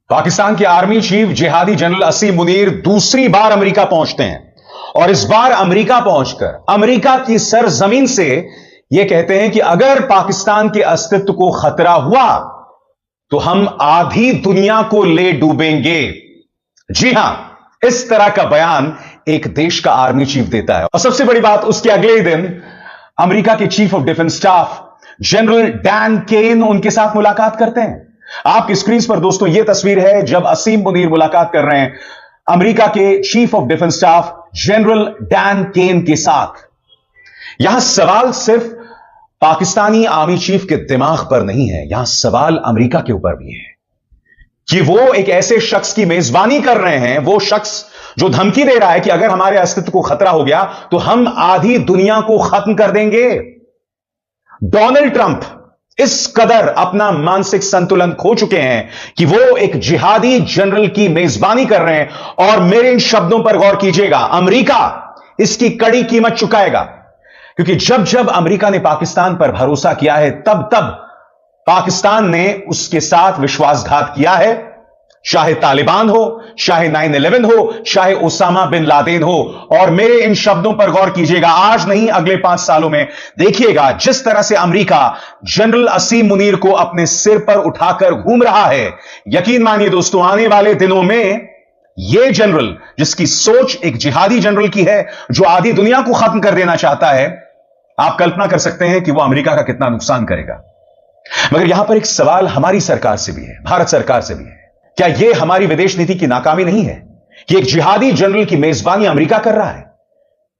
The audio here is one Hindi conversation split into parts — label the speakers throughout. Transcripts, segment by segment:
Speaker 1: पाकिस्तान के आर्मी चीफ जिहादी जनरल असीम मुनीर दूसरी बार अमेरिका पहुंचते हैं और इस बार अमेरिका पहुंचकर अमेरिका की सरजमीन से यह कहते हैं कि अगर पाकिस्तान के अस्तित्व को खतरा हुआ तो हम आधी दुनिया को ले डूबेंगे। जी हां, इस तरह का बयान एक देश का आर्मी चीफ देता है। और सबसे बड़ी बात, उसके अगले ही दिन अमेरिका के chief of defence staff general Dan Caine उनके साथ मुलाकात करते हैं। आपकी स्क्रीन पर दोस्तों यह तस्वीर है जब असीम मुनीर मुलाकात कर रहे हैं अमेरिका के chief of defence staff general Dan Caine के साथ। यहां सवाल सिर्फ पाकिस्तानी आर्मी चीफ के दिमाग पर नहीं है, यहां सवाल अमेरिका के ऊपर भी है कि वो एक ऐसे शख्स की मेजबानी कर रहे हैं, वो शख्स जो धमकी दे रहा है कि अगर हमारे अस्तित्व को खतरा हो गया तो हम आधी दुनिया को खत्म कर देंगे। डोनाल्ड ट्रंप इस कदर अपना मानसिक संतुलन खो चुके हैं कि वो एक जिहादी जनरल की मेजबानी कर रहे हैं। और मेरे इन शब्दों पर गौर कीजिएगा, अमेरिका इसकी कड़ी कीमत चुकाएगा, क्योंकि जब जब अमेरिका ने पाकिस्तान पर भरोसा किया है तब तब पाकिस्तान ने उसके साथ विश्वासघात किया है, चाहे तालिबान हो, चाहे 9/11 हो, चाहे ओसामा बिन लादेन हो। और मेरे इन शब्दों पर गौर कीजिएगा, आज नहीं अगले 5 सालों में देखिएगा जिस तरह से अमेरिका जनरल असीम मुनीर को अपने सिर पर उठाकर घूम रहा है। यकीन मानिए दोस्तों, आने वाले दिनों में यह जनरल, जिसकी सोच एक जिहादी जनरल की है, जो आधी दुनिया को खत्म कर देना चाहता है, आप कल्पना कर सकते हैं कि वह अमेरिका का कितना नुकसान करेगा। मगर यहां पर एक सवाल हमारी सरकार से भी है, भारत सरकार से भी है। क्या यह हमारी विदेश नीति की नाकामी नहीं है कि एक जिहादी जनरल की मेजबानी अमेरिका कर रहा है,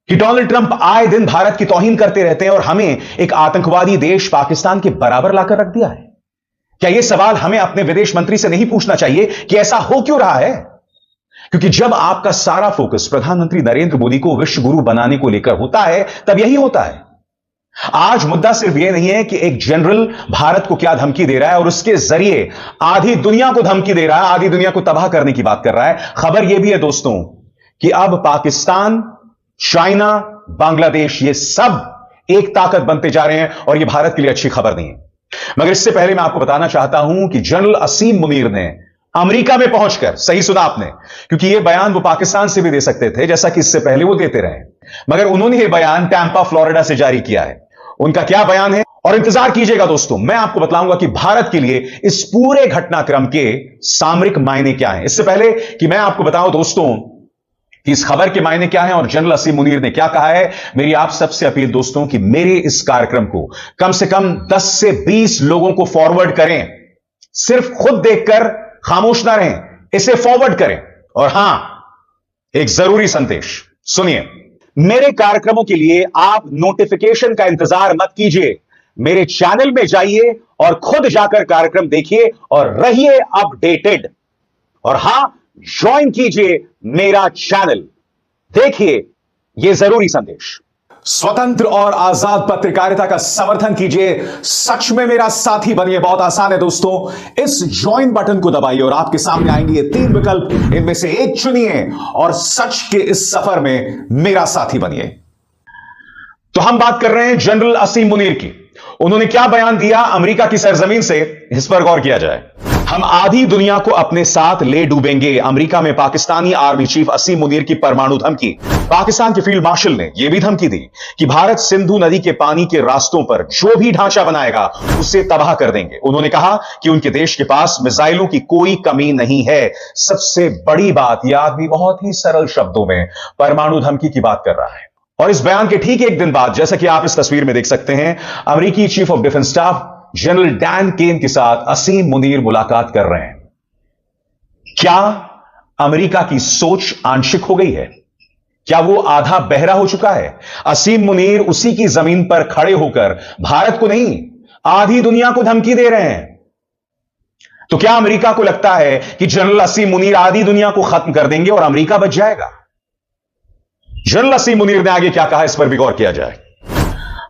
Speaker 1: कि डोनाल्ड ट्रंप आए दिन भारत की तौहीन करते रहते हैं और हमें एक आतंकवादी देश पाकिस्तान के बराबर लाकर रख दिया है? क्या यह सवाल हमें अपने विदेश मंत्री से नहीं पूछना चाहिए कि ऐसा हो क्यों रहा है? क्योंकि जब आपका सारा फोकस प्रधानमंत्री नरेंद्र मोदी को विश्व गुरु बनाने को लेकर होता है, तब यही होता है। आज मुद्दा सिर्फ यह नहीं है कि एक जनरल भारत को क्या धमकी दे रहा है और उसके जरिए आधी दुनिया को धमकी दे रहा है, आधी दुनिया को तबाह करने की बात कर रहा है। खबर यह भी है दोस्तों कि अब पाकिस्तान, चाइना, बांग्लादेश, ये सब एक ताकत बनते जा रहे हैं और यह भारत के लिए अच्छी खबर नहीं है। मगर इससे पहले मैं आपको बताना चाहता हूं कि जनरल असीम मुनीर ने अमेरिका में पहुंचकर, सही सुना आपने, क्योंकि यह बयान वो पाकिस्तान से भी दे सकते थे जैसा कि इससे पहले वो देते रहे, मगर उन्होंने यह बयान टैंपा फ्लोरिडा से जारी किया है। उनका क्या बयान है, और इंतजार कीजिएगा दोस्तों, मैं आपको बताऊंगा कि भारत के लिए इस पूरे घटनाक्रम के सामरिक मायने क्या हैं। इससे पहले कि मैं आपको बताऊं दोस्तों कि इस खबर के मायने क्या हैं और जनरल असीम मुनीर ने क्या कहा है, मेरी आप सबसे अपील दोस्तों कि मेरे इस कार्यक्रम को कम से कम 10 से 20 लोगों को फॉरवर्ड करें। सिर्फ खुद देखकर खामोश ना रहें, इसे फॉरवर्ड करें। और हां, एक जरूरी संदेश सुनिए, मेरे कार्यक्रमों के लिए आप नोटिफिकेशन का इंतजार मत कीजिए, मेरे चैनल में जाइए और खुद जाकर कार्यक्रम देखिए और रहिए अपडेटेड। और हां, ज्वाइन कीजिए मेरा चैनल, देखिए यह जरूरी संदेश। स्वतंत्र और आजाद पत्रकारिता का समर्थन कीजिए, सच में मेरा साथी बनिए। बहुत आसान है दोस्तों, इस ज्वाइन बटन को दबाइए और आपके सामने आएंगे ये 3 विकल्प, इनमें से एक चुनिए और सच के इस सफर में मेरा साथी बनिए। तो हम बात कर रहे हैं जनरल असीम मुनीर की। उन्होंने क्या बयान दिया अमेरिका की सरजमीन से, इस पर गौर किया जाए। हम आधी दुनिया को अपने साथ ले डूबेंगे, अमेरिका में पाकिस्तानी आर्मी चीफ असीम मुनीर की परमाणु धमकी। पाकिस्तान के फील्ड मार्शल ने यह भी धमकी दी कि भारत सिंधु नदी के पानी के रास्तों पर जो भी ढांचा बनाएगा उसे तबाह कर देंगे। उन्होंने कहा कि उनके देश के पास मिसाइलों की कोई कमी नहीं है। सबसे बड़ी बात, यह आदमी बहुत ही सरल शब्दों में परमाणु धमकी की बात कर रहा है। और इस बयान के ठीक एक दिन बाद, जैसा कि आप इस तस्वीर में देख सकते हैं, अमेरिकी chief of defence staff general Dan Caine के साथ असीम मुनीर मुलाकात कर रहे हैं। क्या अमेरिका की सोच आंशिक हो गई है? क्या वो आधा बहरा हो चुका है? असीम मुनीर उसी की जमीन पर खड़े होकर भारत को नहीं, आधी दुनिया को धमकी दे रहे हैं। तो क्या अमेरिका को लगता है कि जनरल असीम मुनीर आधी दुनिया को खत्म कर देंगे और अमेरिका बच जाएगा? जनरल असीम मुनीर ने आगे क्या कहा, इस पर भी गौर किया जाए।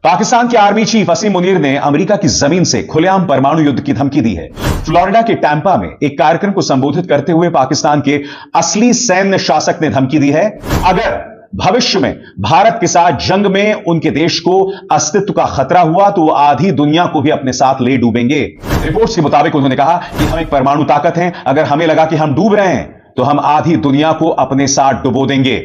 Speaker 1: पाकिस्तान के आर्मी चीफ असीम मुनीर ने अमेरिका की जमीन से खुलेआम परमाणु युद्ध की धमकी दी है। फ्लोरिडा के टैंपा में एक कार्यक्रम को संबोधित करते हुए पाकिस्तान के असली सैन्य शासक ने धमकी दी है, अगर भविष्य में भारत के साथ जंग में उनके देश को अस्तित्व का खतरा हुआ तो वो आधी दुनिया को भी अपने साथ ले डूबेंगे। रिपोर्ट्स के मुताबिक उन्होंने कहा कि हम एक परमाणु ताकत हैं, अगर हमें लगा कि हम डूब रहे हैं तो हम आधी दुनिया को अपने साथ डुबो देंगे।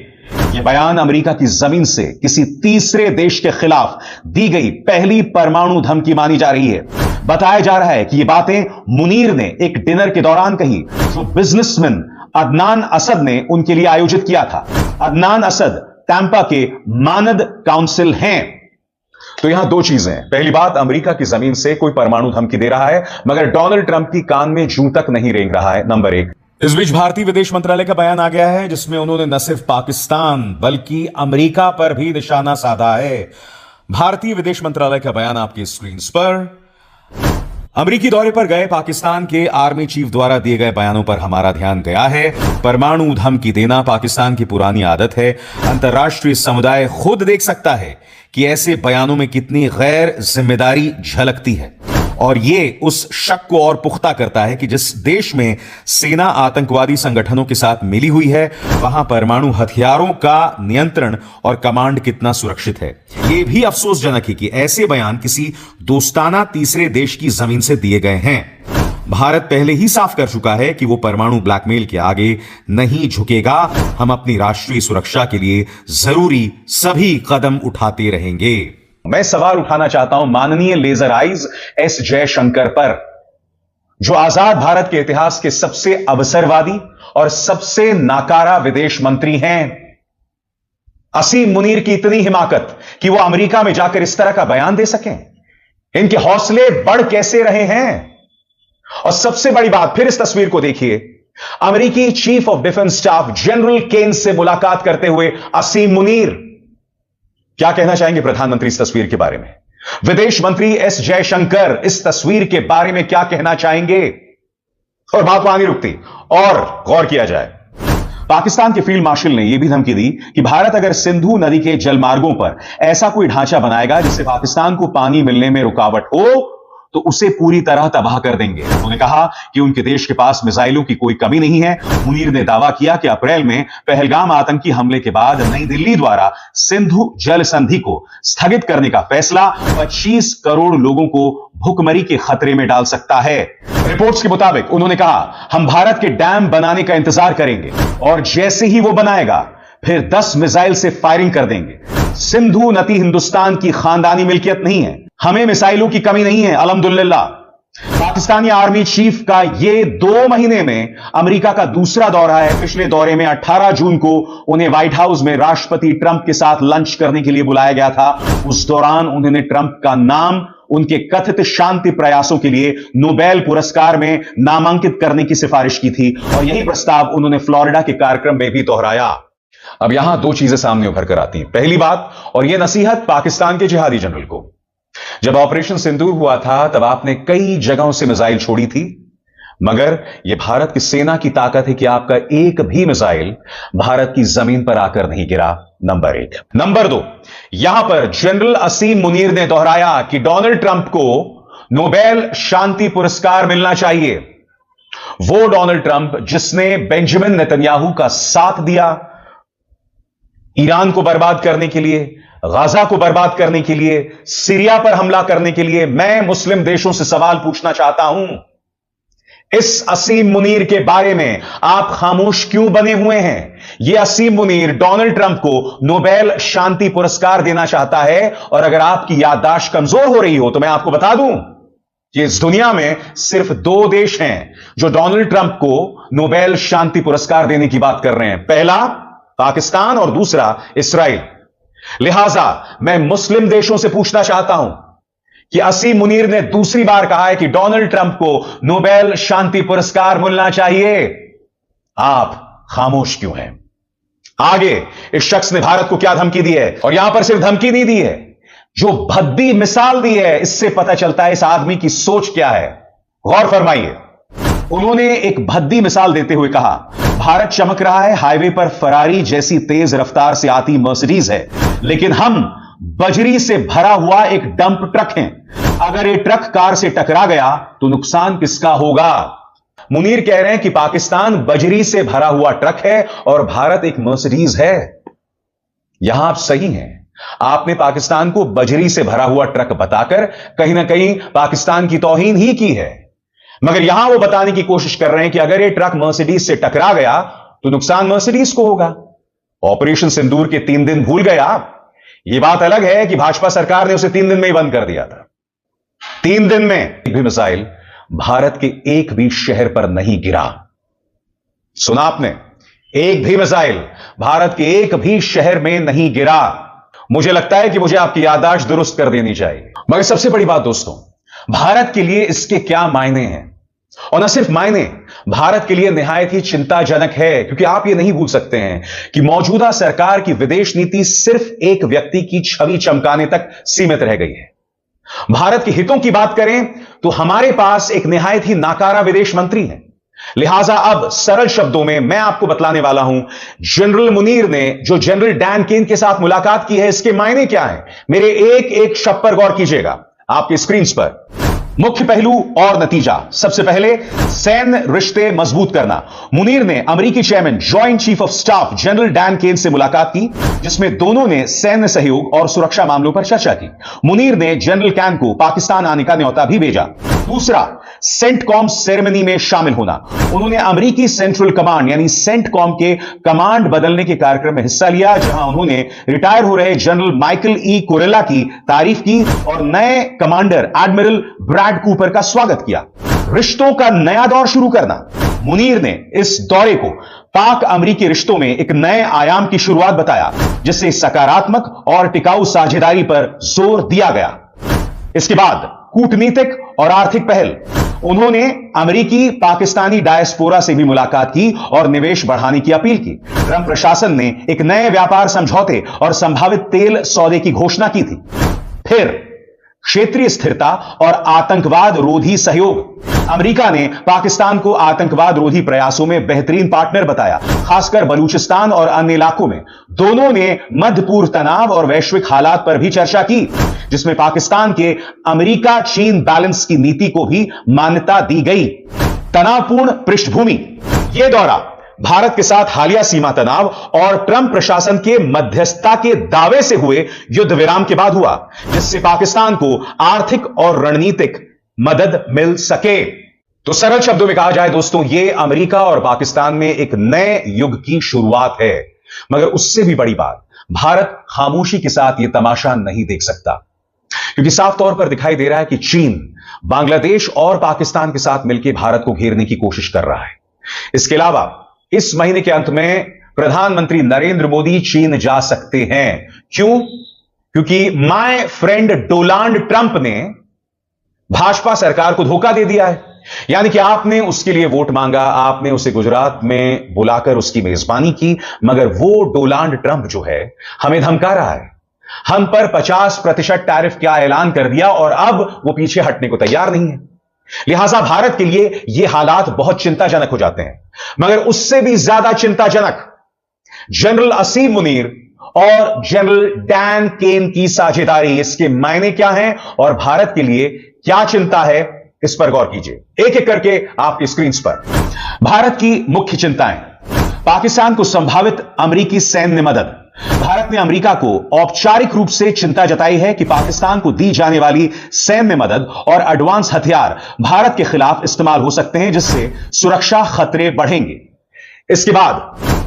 Speaker 1: यह बयान अमेरिका की जमीन से किसी तीसरे देश के खिलाफ दी गई पहली परमाणु धमकी मानी जा रही है। बताया जा रहा है कि यह बातें मुनीर ने एक डिनर के दौरान कही जो बिजनेसमैन अदनान असद ने उनके लिए आयोजित किया था। अदनान असद टैंपा के मानद काउंसिल हैं। तो यहां दो चीजें हैं। पहली बात, अमेरिका की जमीन से कोई परमाणु धमकी दे रहा है मगर डोनाल्ड ट्रंप की कान में जूं तक नहीं रेंग रहा है। नंबर एक। इस बीच भारतीय विदेश मंत्रालय का बयान आ गया है जिसमें उन्होंने न सिर्फ पाकिस्तान बल्कि अमेरिका पर भी निशाना साधा है। भारतीय विदेश मंत्रालय का बयान आपकी स्क्रीन पर। अमेरिकी दौरे पर गए पाकिस्तान के आर्मी चीफ द्वारा दिए गए बयानों पर हमारा ध्यान गया है। परमाणु धमकी देना पाकिस्तान की पुरानी आदत है। अंतर्राष्ट्रीय समुदाय खुद देख सकता है कि ऐसे बयानों में कितनी गैर जिम्मेदारी झलकती है और ये उस शक को और पुख्ता करता है कि जिस देश में सेना आतंकवादी संगठनों के साथ मिली हुई है वहां परमाणु हथियारों का नियंत्रण और कमांड कितना सुरक्षित है। यह भी अफसोसजनक है कि ऐसे बयान किसी दोस्ताना तीसरे देश की जमीन से दिए गए हैं। भारत पहले ही साफ कर चुका है कि वो परमाणु ब्लैकमेल के आगे नहीं झुकेगा। हम अपनी राष्ट्रीय सुरक्षा के लिए जरूरी सभी कदम उठाते रहेंगे। मैं सवाल उठाना चाहता हूं माननीय लेजर आइज एस जयशंकर पर, जो आजाद भारत के इतिहास के सबसे अवसरवादी और सबसे नाकारा विदेश मंत्री हैं। असीम मुनीर की इतनी हिमाकत कि वो अमेरिका में जाकर इस तरह का बयान दे सकें। इनके हौसले बढ़ कैसे रहे हैं। और सबसे बड़ी बात, फिर इस तस्वीर को देखिए। अमेरिकी chief of defence staff general Caine से मुलाकात करते हुए असीम मुनीर। क्या कहना चाहेंगे प्रधानमंत्री इस तस्वीर के बारे में? विदेश मंत्री एस जयशंकर इस तस्वीर के बारे में क्या कहना चाहेंगे? और बात वहां नहीं रुकती और गौर किया जाए। पाकिस्तान के फील्ड मार्शल ने यह भी धमकी दी कि भारत अगर सिंधु नदी के जलमार्गों पर ऐसा कोई ढांचा बनाएगा जिससे पाकिस्तान को पानी मिलने में रुकावट हो तो उसे पूरी तरह तबाह कर देंगे। उन्होंने कहा कि उनके देश के पास मिसाइलों की कोई कमी नहीं है। मुनीर ने दावा किया कि अप्रैल में पहलगाम आतंकी हमले के बाद नई दिल्ली द्वारा सिंधु जल संधि को स्थगित करने का फैसला 25 करोड़ लोगों को भुखमरी के खतरे में डाल सकता है। रिपोर्ट्स के मुताबिक उन्होंने कहा, हम भारत के डैम बनाने का इंतजार करेंगे और जैसे ही वो बनाएगा फिर 10 मिसाइल से फायरिंग कर देंगे। सिंधु नदी हिंदुस्तान की खानदानी मिल्कियत नहीं है। हमें मिसाइलों की कमी नहीं है, अल्हम्दुलिल्लाह। पाकिस्तानी आर्मी चीफ का ये 2 महीने में अमेरिका का दूसरा दौरा है। पिछले दौरे में 18 जून को उन्हें व्हाइट हाउस में राष्ट्रपति ट्रंप के साथ लंच करने के लिए बुलाया गया था। उस दौरान उन्होंने ट्रंप का नाम उनके कथित शांति प्रयासों के लिए नोबेल पुरस्कार में नामांकित करने की सिफारिश की थी और यही प्रस्ताव उन्होंने फ्लोरिडा के कार्यक्रम में भी दोहराया। अब यहां 2 चीजें सामने उभर कर आती हैं। पहली बात, और यह नसीहत पाकिस्तान के जिहादी जनरल को, जब ऑपरेशन सिंदूर हुआ था तब आपने कई जगहों से मिसाइल छोड़ी थी मगर यह भारत की सेना की ताकत है कि आपका एक भी मिसाइल भारत की जमीन पर आकर नहीं गिरा। नंबर 1। नंबर 2, यहां पर जनरल असीम मुनीर ने दोहराया कि डोनाल्ड ट्रंप को नोबेल शांति पुरस्कार मिलना चाहिए। वो डोनाल्ड ट्रंप जिसने बेंजामिन नेतन्याहू का साथ दिया ईरान को बर्बाद करने के लिए, गाजा को बर्बाद करने के लिए, सीरिया पर हमला करने के लिए। मैं मुस्लिम देशों से सवाल पूछना चाहता हूं, इस असीम मुनीर के बारे में आप खामोश क्यों बने हुए हैं? यह असीम मुनीर डोनाल्ड ट्रंप को नोबेल शांति पुरस्कार देना चाहता है और अगर आपकी याददाश्त कमजोर हो रही हो तो मैं आपको बता दूं कि इस दुनिया में सिर्फ 2 देश हैं जो डोनाल्ड ट्रंप को नोबेल शांति पुरस्कार देने की बात कर रहे हैं। पहला पाकिस्तान और दूसरा इस्राइल। लिहाजा मैं मुस्लिम देशों से पूछना चाहता हूं कि असीम मुनीर ने दूसरी बार कहा है कि डोनाल्ड ट्रंप को नोबेल शांति पुरस्कार मिलना चाहिए। आप खामोश क्यों हैं? आगे इस शख्स ने भारत को क्या धमकी दी है और यहां पर सिर्फ धमकी नहीं दी है, जो भद्दी मिसाल दी है, इससे पता चलता है इस आदमी की सोच क्या है। गौर फरमाइए। उन्होंने एक भद्दी मिसाल देते हुए कहा, भारत चमक रहा है, हाईवे पर फरारी जैसी तेज रफ्तार से आती मर्सिडीज है, लेकिन हम बजरी से भरा हुआ एक डंप ट्रक हैं। अगर ये ट्रक कार से टकरा गया तो नुकसान किसका होगा? मुनीर कह रहे हैं कि पाकिस्तान बजरी से भरा हुआ ट्रक है और भारत एक मर्सिडीज है। यहां आप सही हैं। आपने पाकिस्तान को बजरी से भरा हुआ ट्रक बताकर कहीं ना कहीं पाकिस्तान की तौहीन ही की है। मगर यहां वो बताने की कोशिश कर रहे हैं कि अगर ये ट्रक मर्सिडीज से टकरा गया तो नुकसान मर्सिडीज को होगा। ऑपरेशन सिंदूर के 3 दिन भूल गए आप? यह बात अलग है कि भाजपा सरकार ने उसे 3 दिन में ही बंद कर दिया था। 3 दिन में एक भी मिसाइल भारत के एक भी शहर पर नहीं गिरा। सुना आपने? एक भी मिसाइल भारत के एक भी शहर में नहीं गिरा। मुझे लगता है कि मुझे आपकी याददाश्त दुरुस्त कर देनी चाहिए। मगर सबसे बड़ी बात दोस्तों, भारत के लिए इसके क्या मायने हैं, और न सिर्फ मायने, भारत के लिए निहायत ही चिंताजनक है, क्योंकि आप ये नहीं भूल सकते हैं कि मौजूदा सरकार की विदेश नीति सिर्फ एक व्यक्ति की छवि चमकाने तक सीमित रह गई है। भारत के हितों की बात करें तो हमारे पास एक निहायत ही नाकारा विदेश मंत्री है। लिहाजा अब सरल शब्दों में मैं आपको बतलाने वाला हूं, जनरल मुनीर ने जो जनरल डैन केन के साथ मुलाकात की है, इसके मायने क्या हैं। मेरे एक एक शब्द पर गौर कीजिएगा आपकी स्क्रीन पर। मुख्य पहलू और नतीजा। सबसे पहले सैन्य रिश्ते मजबूत करना। मुनीर ने अमेरिकी chairman joint chief of staff general Dan Caine से मुलाकात की, जिसमें दोनों ने सैन्य सहयोग और सुरक्षा मामलों पर चर्चा की। मुनीर ने जनरल कैन को पाकिस्तान आने का न्योता भी भेजा। दूसरा, सेंटकॉम सेरेमनी में शामिल होना। उन्होंने अमेरिकी सेंट्रल कमांड यानी सेंटकॉम के कमांड बदलने के कार्यक्रम में हिस्सा लिया, जहां उन्होंने रिटायर हो रहे जनरल माइकल ई कुरेला की तारीफ की और नए कमांडर एडमिरल ब्रैड कूपर का स्वागत किया। रिश्तों का नया दौर शुरू करना। मुनीर ने इस दौरे को पाक अमेरिकी रिश्तों में एक नए आयाम की शुरुआत बताया, जिससे सकारात्मक और टिकाऊ साझेदारी पर जोर दिया गया। इसके बाद कूटनीतिक और आर्थिक पहल। उन्होंने अमेरिकी पाकिस्तानी डायस्पोरा से भी मुलाकात की और निवेश बढ़ाने की अपील की। ट्रंप प्रशासन ने एक नए व्यापार समझौते और संभावित तेल सौदे की घोषणा की थी। फिर क्षेत्रीय स्थिरता और आतंकवाद रोधी सहयोग। अमेरिका ने पाकिस्तान को आतंकवाद रोधी प्रयासों में बेहतरीन पार्टनर बताया, खासकर बलूचिस्तान और अन्य इलाकों में। दोनों ने मध्य पूर्व तनाव और वैश्विक हालात पर भी चर्चा की, जिसमें पाकिस्तान के अमेरिका चीन बैलेंस की नीति को भी मान्यता दी गई। तनावपूर्ण पृष्ठभूमि। यह दौरा भारत के साथ हालिया सीमा तनाव और ट्रंप प्रशासन के मध्यस्थता के दावे से हुए युद्ध विराम के बाद हुआ, जिससे पाकिस्तान को आर्थिक और रणनीतिक मदद मिल सके। तो सरल शब्दों में कहा जाए दोस्तों, यह अमेरिका और पाकिस्तान में एक नए युग की शुरुआत है। मगर उससे भी बड़ी बात, भारत खामोशी के साथ यह तमाशा नहीं देख सकता, क्योंकि साफ तौर पर दिखाई दे रहा है कि चीन बांग्लादेश और पाकिस्तान के साथ मिलकर भारत को घेरने की कोशिश कर रहा है। इसके अलावा इस महीने के अंत में प्रधानमंत्री नरेंद्र मोदी चीन जा सकते हैं। क्यों? क्योंकि माय फ्रेंड डोनाल्ड ट्रंप ने भाजपा सरकार को धोखा दे दिया है। यानी कि आपने उसके लिए वोट मांगा, आपने उसे गुजरात में बुलाकर उसकी मेजबानी की, मगर वो डोनाल्ड ट्रंप जो है हमें धमका रहा है। हम पर 50% टैरिफ का ऐलान कर दिया और अब वो पीछे हटने को तैयार नहीं है। लिहाजा भारत के लिए ये हालात बहुत चिंताजनक हो जाते हैं। मगर उससे भी ज्यादा चिंताजनक जनरल असीम मुनीर और जनरल डैन केन की साझेदारी। इसके मायने क्या हैं और भारत के लिए क्या चिंता है, इस पर गौर कीजिए एक एक करके आपकी स्क्रीन पर। भारत की मुख्य चिंताएं। पाकिस्तान को संभावित अमेरिकी सैन्य मदद। भारत ने अमेरिका को औपचारिक रूप से चिंता जताई है कि पाकिस्तान को दी जाने वाली सैन्य मदद और एडवांस हथियार भारत के खिलाफ इस्तेमाल हो सकते हैं, जिससे सुरक्षा खतरे बढ़ेंगे। इसके बाद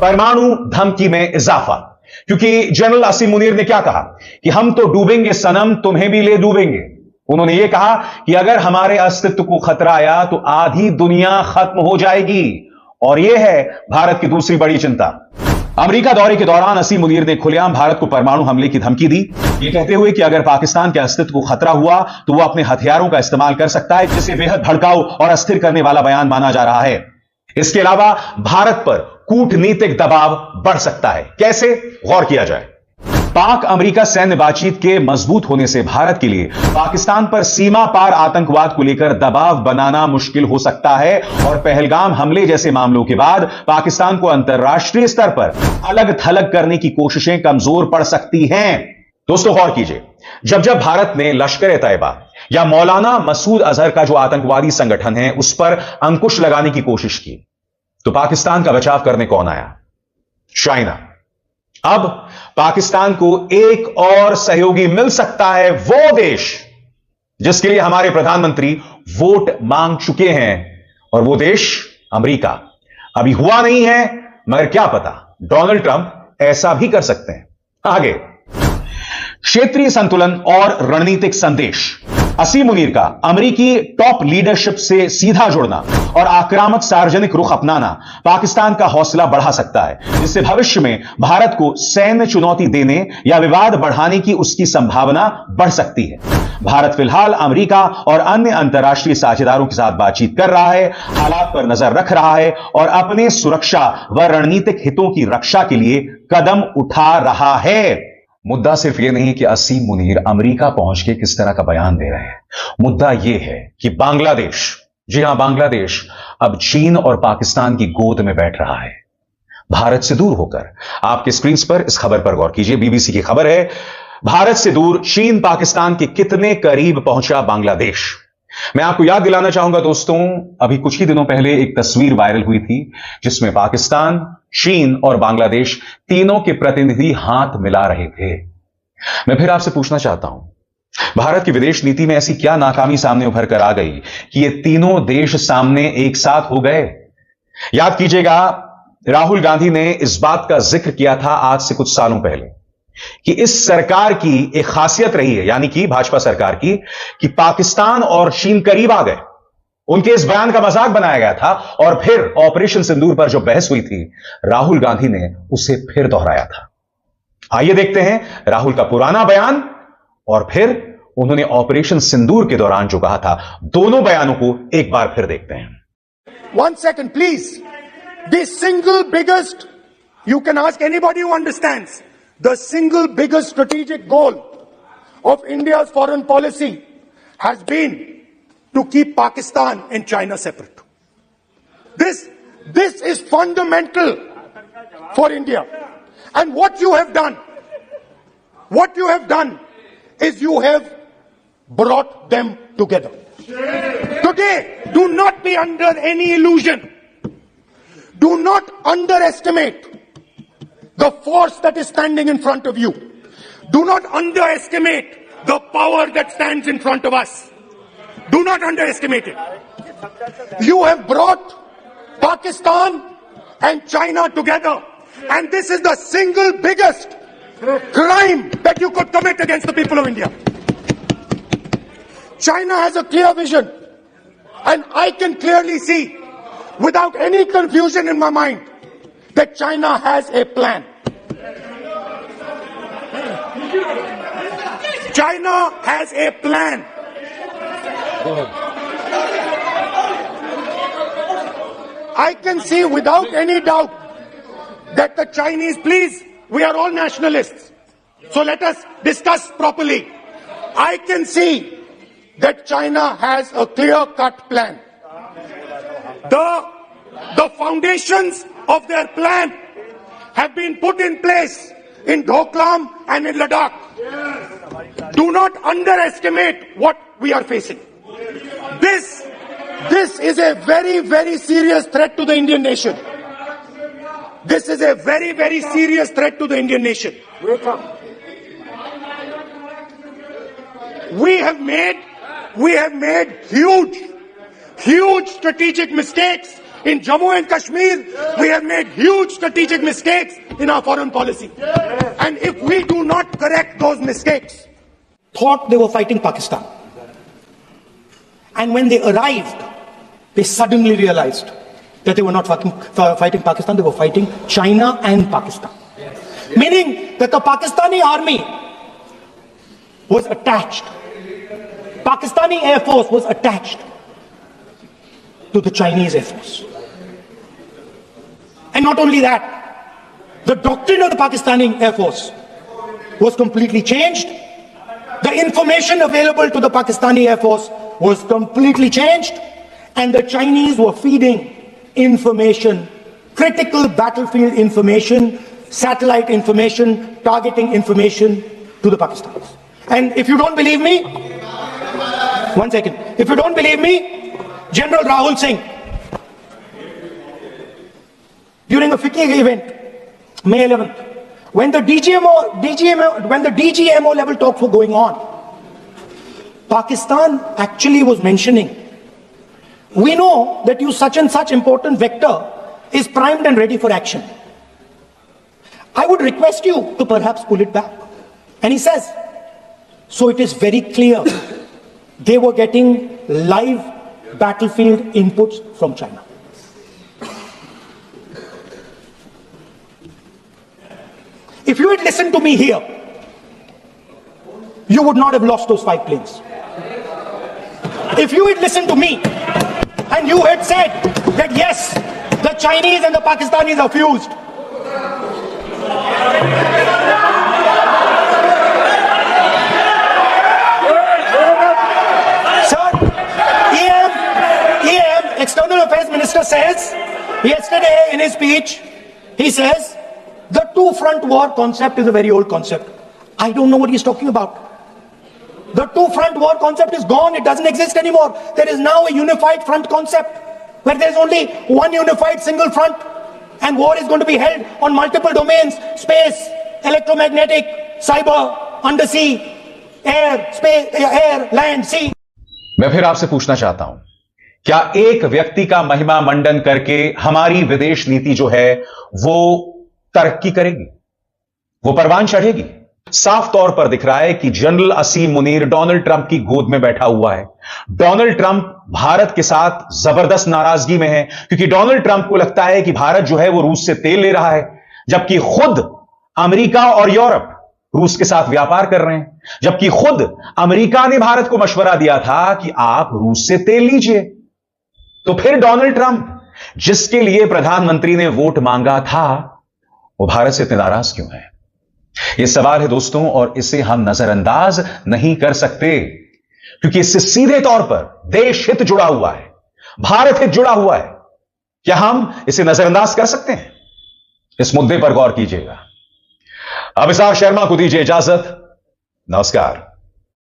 Speaker 1: परमाणु धमकी में इजाफा, क्योंकि जनरल असीम मुनीर ने क्या कहा कि हम तो डूबेंगे सनम, तुम्हें भी ले डूबेंगे। उन्होंने यह कहा कि अगर हमारे अस्तित्व को खतरा आया तो आधी दुनिया खत्म हो जाएगी, और यह है भारत की दूसरी बड़ी चिंता। अमेरिका दौरे के दौरान असीम मुनीर ने खुलेआम भारत को परमाणु हमले की धमकी दी, ये कहते हुए कि अगर पाकिस्तान के अस्तित्व को खतरा हुआ तो वह अपने हथियारों का इस्तेमाल कर सकता है, जिसे बेहद भड़काऊ और अस्थिर करने वाला बयान माना जा रहा है। इसके अलावा भारत पर कूटनीतिक दबाव बढ़ सकता है। कैसे? गौर किया जाए। पाक अमेरिका सैन्य बातचीत के मजबूत होने से भारत के लिए पाकिस्तान पर सीमा पार आतंकवाद को लेकर दबाव बनाना मुश्किल हो सकता है, और पहलगाम हमले जैसे मामलों के बाद पाकिस्तान को अंतर्राष्ट्रीय स्तर पर अलग थलग करने की कोशिशें कमजोर पड़ सकती हैं। दोस्तों गौर कीजिए, जब जब भारत ने लश्कर ए तैयबा या मौलाना मसूद अजहर का जो आतंकवादी संगठन है उस पर अंकुश लगाने की कोशिश की, तो पाकिस्तान का बचाव करने कौन आया? चाइना। अब पाकिस्तान को एक और सहयोगी मिल सकता है, वो देश जिसके लिए हमारे प्रधानमंत्री वोट मांग चुके हैं, और वो देश अमेरिका। अभी हुआ नहीं है, मगर क्या पता डोनाल्ड ट्रंप ऐसा भी कर सकते हैं। आगे, क्षेत्रीय संतुलन और रणनीतिक संदेश। असीम मुनीर का अमेरिकी टॉप लीडरशिप से सीधा जुड़ना और आक्रामक सार्वजनिक रुख अपनाना पाकिस्तान का हौसला बढ़ा सकता है, जिससे भविष्य में भारत को सैन्य चुनौती देने या विवाद बढ़ाने की उसकी संभावना बढ़ सकती है। भारत फिलहाल अमेरिका और अन्य अंतर्राष्ट्रीय साझेदारों के साथ बातचीत कर रहा है, हालात पर नजर रख रहा है और अपने सुरक्षा व रणनीतिक हितों की रक्षा के लिए कदम उठा रहा है। मुद्दा सिर्फ यह नहीं कि असीम मुनीर अमेरिका पहुंच के किस तरह का बयान दे रहे हैं, मुद्दा यह है कि बांग्लादेश, जी हां बांग्लादेश, अब चीन और पाकिस्तान की गोद में बैठ रहा है, भारत से दूर होकर। आपके स्क्रीन पर इस खबर पर गौर कीजिए, बीबीसी की खबर है, भारत से दूर चीन पाकिस्तान के कितने करीब पहुंचा बांग्लादेश। मैं आपको याद दिलाना चाहूंगा दोस्तों, अभी कुछ ही दिनों पहले एक तस्वीर वायरल हुई थी जिसमें पाकिस्तान, चीन और बांग्लादेश तीनों के प्रतिनिधि हाथ मिला रहे थे। मैं फिर आपसे पूछना चाहता हूं, भारत की विदेश नीति में ऐसी क्या नाकामी सामने उभर कर आ गई कि ये तीनों देश सामने एक साथ हो गए? याद कीजिएगा, राहुल गांधी ने इस बात का जिक्र किया था आज से कुछ सालों पहले कि इस सरकार की एक खासियत रही है, यानी कि भाजपा सरकार की, कि पाकिस्तान और चीन करीब आ गए। उनके इस बयान का मजाक बनाया गया था और फिर ऑपरेशन सिंदूर पर जो बहस हुई थी, राहुल गांधी ने उसे फिर दोहराया था। आइए देखते हैं राहुल का पुराना बयान और फिर उन्होंने ऑपरेशन सिंदूर के दौरान जो कहा था। दोनों बयानों को एक बार फिर देखते हैं।
Speaker 2: 1 second, please. The single biggest, you can ask anybody who understands, the single biggest strategic goal of India's foreign policy has been to keep Pakistan and China separate. This is fundamental for India. And what you have done is you have brought them together. Today, do not be under any illusion. Do not underestimate the force that is standing in front of you. Do not underestimate the power that stands in front of us. Do not underestimate it. You have brought Pakistan and China together, and this is the single biggest crime that you could commit against the people of India. China has a clear vision, and I can clearly see, without any confusion in my mind, that China has a plan. China has a plan. I can see without any doubt that the Chinese, please, we are all nationalists, so let us discuss properly. I can see that China has a clear-cut plan. The foundations of their plan have been put in place in Doklam and in Ladakh. Do not underestimate what we are facing. This is a very, very serious threat to the Indian nation. This is a very, very serious threat to the Indian nation. We have made huge strategic mistakes in Jammu and Kashmir. We have made huge strategic mistakes in our foreign policy. And if we do not correct those mistakes,
Speaker 3: thought they were fighting Pakistan. And when they arrived, they suddenly realized that they were not fighting Pakistan, they were fighting China and Pakistan. Meaning that the Pakistani army was attached. Pakistani Air Force was attached to the Chinese Air Force. And not only that, the doctrine of the Pakistani Air Force was completely changed. The information available to the Pakistani Air Force was completely changed, and the Chinese were feeding information, critical battlefield information, satellite information, targeting information to the Pakistanis. And if you don't believe me, 1 second, if you don't believe me, General Rahul Singh, during a FICCI event, May 11th, when the DGMO level talks were going on, Pakistan actually was mentioning, we know that you such and such important vector is primed and ready for action. I would request you to perhaps pull it back. And he says, so it is very clear they were getting live battlefield inputs from China. If you had listened to me here, you would not have lost those 5 planes. If you had listened to me and you had said that yes, the Chinese and the Pakistanis are fused, sir, EM, External Affairs Minister says yesterday in his speech, he says the two-front war concept is a very old concept. I don't know what he's talking about. The two-front war concept is gone. It doesn't exist anymore. There is now a unified front concept where there's only one unified single front, and war is going to be held on multiple domains: space, electromagnetic, cyber, undersea, air, space, air, land, sea.
Speaker 1: मैं फिर आपसे पूछना चाहता हूं, क्या एक व्यक्ति का महिमा मंडन करके हमारी विदेश नीति जो है वो तरक्की करेगी, वो परवान चढ़ेगी? साफ तौर पर दिख रहा है कि जनरल असीम मुनीर डोनाल्ड ट्रंप की गोद में बैठा हुआ है। डोनाल्ड ट्रंप भारत के साथ जबरदस्त नाराजगी में है, क्योंकि डोनाल्ड ट्रंप को लगता है कि भारत जो है वो रूस से तेल ले रहा है, जबकि खुद अमेरिका और यूरोप रूस के साथ व्यापार कर रहे हैं, जबकि खुद अमेरिका ने भारत को मशवरा दिया था कि आप रूस से तेल लीजिए। तो फिर डोनाल्ड ट्रंप, जिसके लिए प्रधानमंत्री ने वोट मांगा था, वो भारत से इतने नाराज क्यों है? यह सवाल है दोस्तों, और इसे हम नजरअंदाज नहीं कर सकते, क्योंकि इससे सीधे तौर पर देश हित जुड़ा हुआ है, भारत हित जुड़ा हुआ है। क्या हम इसे नजरअंदाज कर सकते हैं? इस मुद्दे पर गौर कीजिएगा। अभिसार शर्मा को दीजिए इजाजत। नमस्कार।